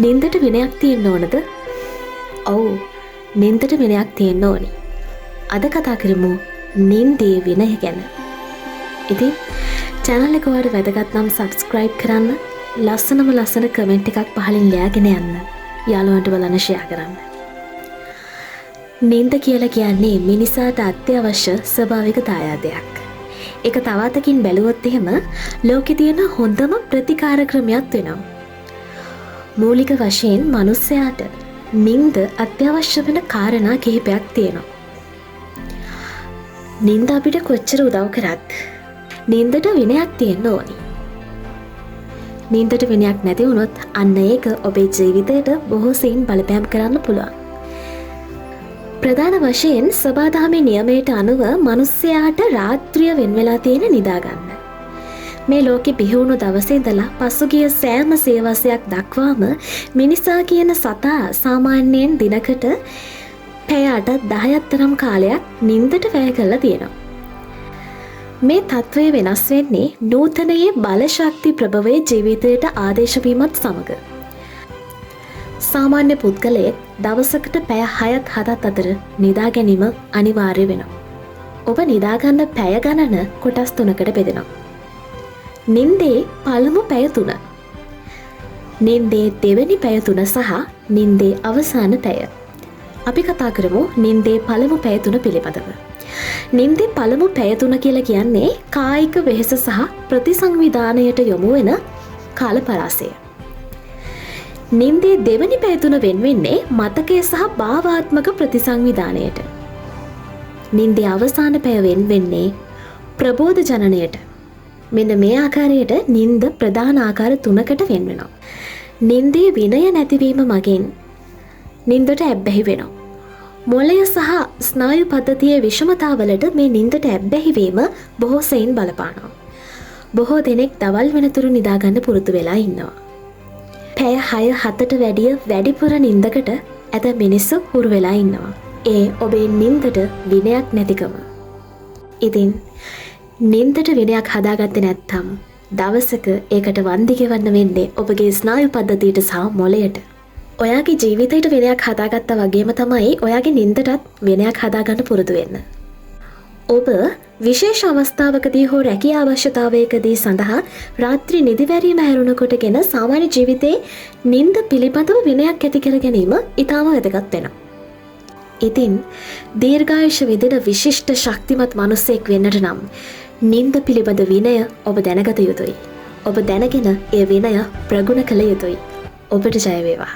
නින්දට විනයක් තියෙන්න ඕනද? ඔව්, නින්දට විනයක් තියෙන්න ඕනි. අද කතා කරමු නින්දේ විනය ගැන. ඉතින් channel එක ඔයාලට වැදගත් නම් subscribe කරන්න, ලස්සන කමෙන්ට් එකක් පහලින් ලියාගෙන යන්න, යාළුවන්ට බලන්න share කරන්න. නින්ද කියලා කියන්නේ මිනිසාට අත්‍යවශ්‍ය ස්වභාවික දායාදයක්. ඒක තව අතකින් බැලුවොත් එහෙම ලෝකේ තියෙන හොඳම ප්‍රතිකාර ක්‍රමයක් වෙනවා. මූලික වශයෙන් මිනිසයාට නින්ද අත්‍යවශ්‍ය වෙන කාරණා කිහිපයක් තියෙනවා. නින්ද අපිට කොච්චර උදව් කරත් නින්දට විනයක් තියෙන්න ඕනි. නින්දට විනයක් නැති වුණොත් අන්න ඒක ඔබේ ජීවිතයට බොහෝ සෙයින් බලපෑම් කරන්න පුළුවන්. ප්‍රධාන වශයෙන් සබාදහමේ නියමයට අනුව මිනිසයාට රාත්‍රිය වෙන් වෙලා තියෙන නිදා ගන්න. මේ ලෝකෙ බිහි වුණු දවසේ ඉඳලා පසුගිය සෑම සියවසයක් දක්වාම මිනිසා කියන සතා සාමාන්‍යයෙන් දිනකට පැය 8-10ක් තරම් කාලයක් නිින්දට වැය කරලා තියෙනවා. මේ තත්ත්වය වෙනස් වෙන්නේ නූතනයේ බලශක්ති ප්‍රභවයේ ජීවිතයට ආදේශ වීමත් සමග. සාමාන්‍ය පුද්ගලයෙක් දවසකට පැය 6-7 අතර නිදා ගැනීම අනිවාර්ය වෙනවා. ඔබ නිදා ගන්න පැය ගණන කොටස් 3කට බෙදෙනවා. නින්දේ පළමු පැය 3, නින්දේ දෙවෙනි පැය 3 සහ නින්දේ අවසාන පැය. අපි කතා කරමු නින්දේ පළමු පැය 3 පිළිබඳව. නින්දේ පළමු පැය 3 කියලා කියන්නේ කායික වෙහෙස සහ ප්‍රතිසංවිධානයට යොමු වෙන කාල පරාසය. නින්දේ දෙවෙනි පැය 3 වෙන් වෙන්නේ මතකය සහ භාවාත්මක ප්‍රතිසංවිධානයට. නින්දේ අවසාන පැය වෙන් වෙන්නේ ප්‍රබෝධ ජනනයට. මෙන්න මේ ආකාරයට නින්ද ප්‍රධාන ආකාර 3කට වෙන් වෙනවා. නින්දේ විනය නැතිවීම මගින් නින්දට ඇබ්බැහි වෙනවා. මොළය සහ ස්නායු පද්ධතියේ විෂමතාවලට මේ නින්දට ඇබ්බැහි වීම බොහෝ සෙයින් බලපානවා. බොහෝ දෙනෙක් දවල් වෙනතුරු නිදා ගන්න පුරුදු වෙලා ඉන්නවා. පැය 6-7ට වැඩිය වැඩිපුර නින්දකට ඇත මිනිස්සු හුරු වෙලා ඉන්නවා. ඒ ඔබේ නින්දට විනයක් නැතිකම. ඉතින් නින්දට විනයක් හදාගත්තේ නැත්නම් දවසක ඒකට වන්දි ගෙවන්න වෙන්නේ ඔබගේ ස්නායු පද්ධතියට සහ මොළයට. ඔයාගේ ජීවිතයට විනයක් හදාගත්තා වගේම තමයි ඔයාගේ නින්දටත් විනයක් හදාගන්න පුරුදු වෙන්න. ඔබ විශේෂ අවස්ථාවකදී හෝ රැකියා අවශ්‍යතාවයකදී සඳහා රාත්‍රී නිදිවැරීම හැරුණකොටගෙන සාමාන්‍ය ජීවිතේ නින්ද පිළිබඳව විනයක් ඇති කර ගැනීම ඉතාම වැදගත් වෙනවා. ඉතින් දීර්ඝායුෂ විදින විශිෂ්ට ශක්තිමත් මිනිසෙක් වෙන්නට නම් නින්ද පිළිබඳ විනය ඔබ දැනගත යුතුයි. ඔබ දැනගෙන ඒ විනය ප්‍රගුණ කළ යුතුයි. ඔබට ජය වේවා.